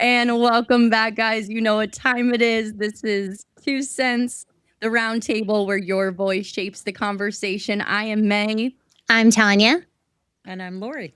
And welcome back, guys. You know what time it is. This is 2 Cents, the round table where your voice shapes the conversation. I am May. I'm Tanya. And I'm Lori.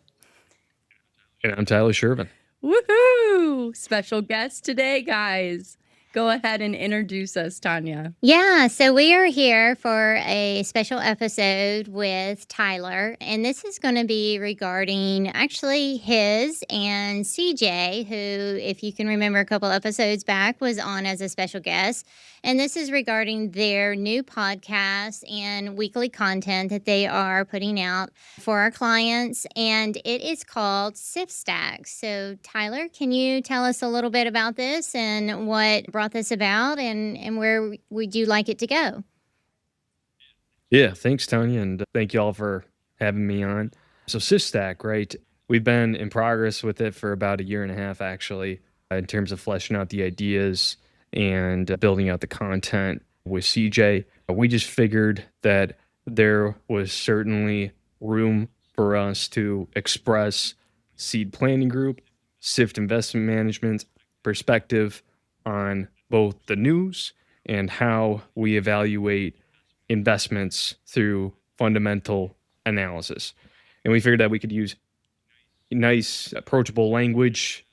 And I'm Tyler Shervin. Woohoo! Special guest today, guys. Go ahead and introduce us, Tanya. Yeah, so we are here for a special episode with Tyler, and this is going to be regarding actually his and CJ, who, if you can remember a couple episodes back, was on as a special guest. And this is regarding their new podcast and weekly content that they are putting out for our clients, and it is called Sift Stack. So, Tyler, can you tell us a little bit about this and what brought this about and where would you like it to go? Yeah, thanks, Tanya, and thank you all for having me on. So, Sift Stack, right? We've been in progress with it for about a year and a half, actually, in terms of fleshing out the ideas and building out the content with CJ. We just figured that there was certainly room for us to express seed planning group, Sift investment management perspective on both the news and how we evaluate investments through fundamental analysis. And we figured that we could use nice, approachable language,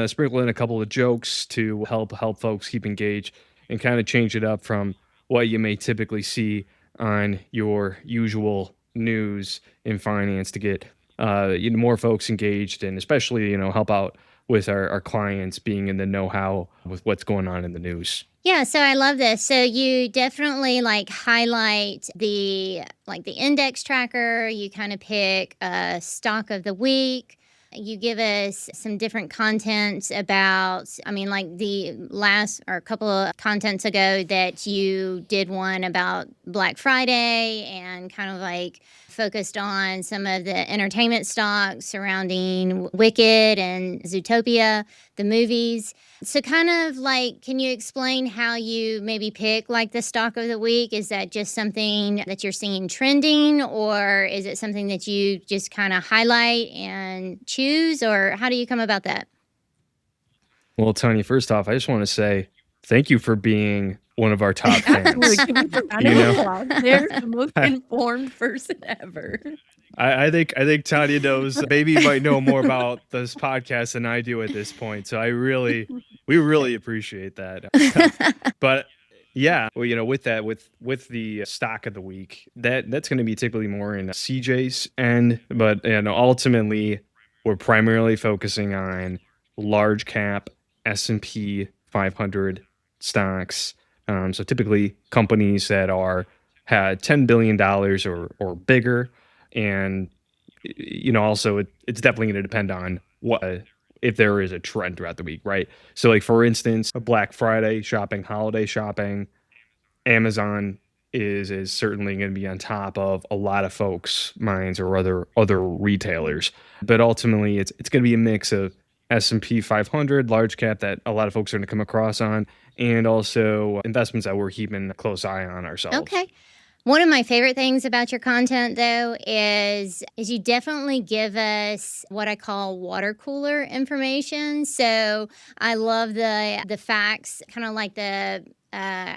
sprinkle in a couple of jokes to help folks keep engaged, and kind of change it up from what you may typically see on your usual news in finance to get more folks engaged, and especially help out with our clients being in the know-how with what's going on in the news. Yeah, so I love this. So you definitely highlight the index tracker. You kind of pick a stock of the week. You give us some different content about, like the last or a couple of contents ago that you did one about Black Friday and kind of focused on some of the entertainment stocks surrounding Wicked and Zootopia, the movies. So kind of can you explain how you maybe pick the stock of the week? Is that just something that you're seeing trending, or is it something that you just kind of highlight and choose, or how do you come about that? Well, Tony, first off, I just want to say thank you for being one of our top fans. They're the most informed person ever. I think Tanya knows. Maybe might know more about this podcast than I do at this point. So we really appreciate that. But yeah, well, with that, with the stock of the week, that's going to be typically more in CJ's end. But ultimately, we're primarily focusing on large cap S&P 500 stocks. So typically companies that had $10 billion or bigger. And also it's definitely going to depend on what if there is a trend throughout the week, right? So for instance, a Black Friday shopping, holiday shopping, Amazon is certainly going to be on top of a lot of folks' minds, or other retailers. But ultimately, it's going to be a mix of S&P 500 large cap that a lot of folks are going to come across on, and also investments that we're keeping a close eye on ourselves. Okay. One of my favorite things about your content, though, is you definitely give us what I call water cooler information. So I love the facts, kind of like the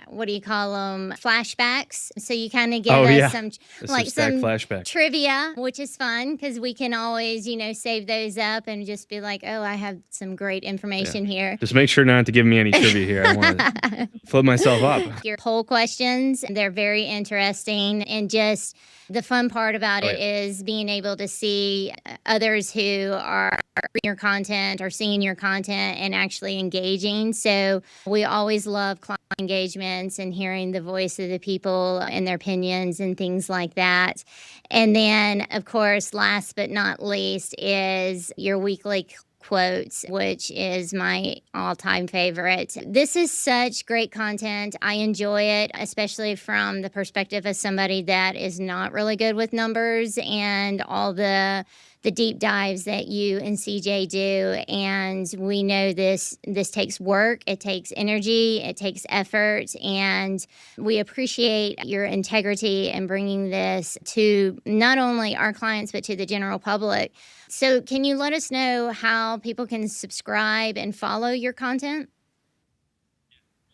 what do you call them? Flashbacks. So you kind of give us some flashback trivia, which is fun because we can always, save those up and just be like, oh, I have some great information here. Just make sure not to give me any trivia here. I want to flip myself up. Your poll questions, they're very interesting, and just the fun part about it is being able to see others who are reading your content or seeing your content and actually engaging. So we always love client engagements and hearing the voice of the people and their opinions and things like that. And then, of course, last but not least is your weekly quotes, which is my all-time favorite. This is such great content. I enjoy it, especially from the perspective of somebody that is not really good with numbers and all the the deep dives that you and CJ do, and we know this takes work, it takes energy, it takes effort, and we appreciate your integrity in bringing this to not only our clients but to the general public. So, can you let us know how people can subscribe and follow your content?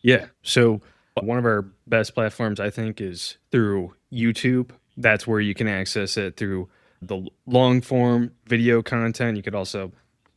Yeah. So one of our best platforms, I think, is through YouTube. That's where you can access it through the long form video content. You could also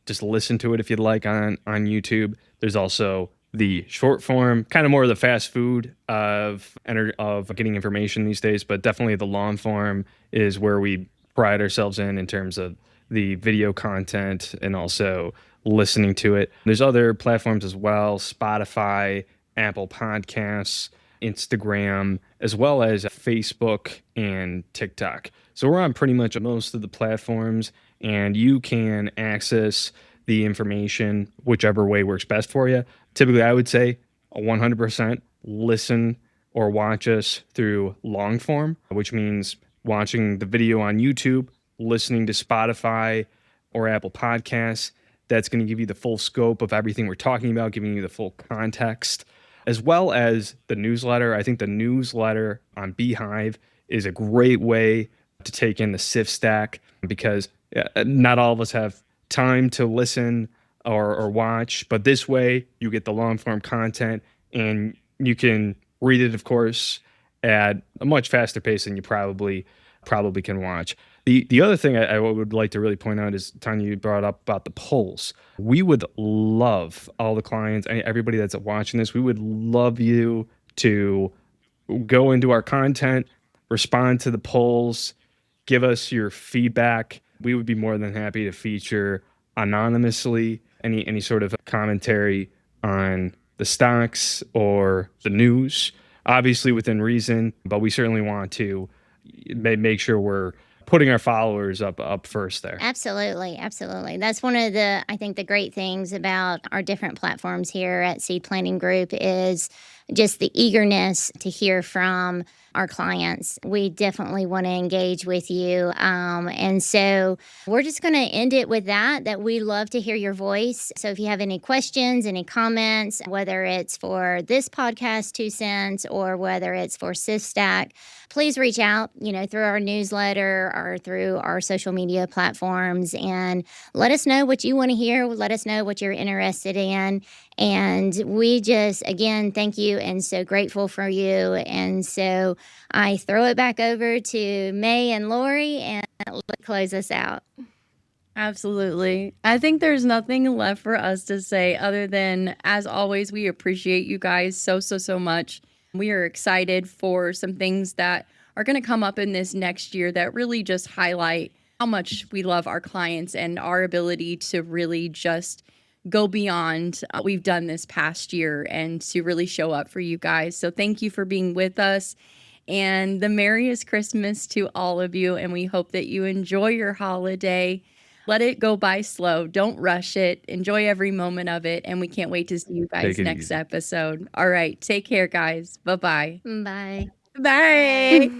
just listen to it if you'd like on YouTube. There's also the short form, kind of more of the fast food of getting information these days, but definitely the long form is where we pride ourselves in terms of the video content and also listening to it. There's other platforms as well, Spotify, Apple Podcasts, Instagram, as well as Facebook and TikTok. So we're on pretty much most of the platforms, and you can access the information whichever way works best for you. Typically, I would say 100% listen or watch us through long form, which means watching the video on YouTube, listening to Spotify or Apple Podcasts. That's going to give you the full scope of everything we're talking about, giving you the full context, as well as the newsletter. I think the newsletter on Beehive is a great way to take in the Sift Stack because not all of us have time to listen or watch, but this way you get the long form content and you can read it, of course, at a much faster pace than you probably can watch. The other thing I would like to really point out is, Tanya, you brought up about the polls. We would love all the clients, everybody that's watching this, we would love you to go into our content, respond to the polls, give us your feedback. We would be more than happy to feature anonymously any sort of commentary on the stocks or the news, obviously within reason, but we certainly want to make sure we're putting our followers up first there. Absolutely, absolutely. That's one of the I think the great things about our different platforms here at Seed Planning Group is just the eagerness to hear from our clients. We definitely want to engage with you. And so we're just going to end it with that we love to hear your voice. So if you have any questions, any comments, whether it's for this podcast, 2 cents, or whether it's for Sift Stack, please reach out, through our newsletter or through our social media platforms and let us know what you want to hear. Let us know what you're interested in. And we just, again, thank you and so grateful for you. And so I throw it back over to May and Lori and close us out. Absolutely. I think there's nothing left for us to say other than, as always, we appreciate you guys so much. We are excited for some things that are going to come up in this next year that really just highlight how much we love our clients and our ability to really just go beyond what we've done this past year and to really show up for you guys. So thank you for being with us. And the merriest Christmas to all of you. And we hope that you enjoy your holiday. Let it go by slow. Don't rush it. Enjoy every moment of it. And we can't wait to see you guys Take it next easy. episode. All right. Take care, guys. Bye-bye. Bye. Bye.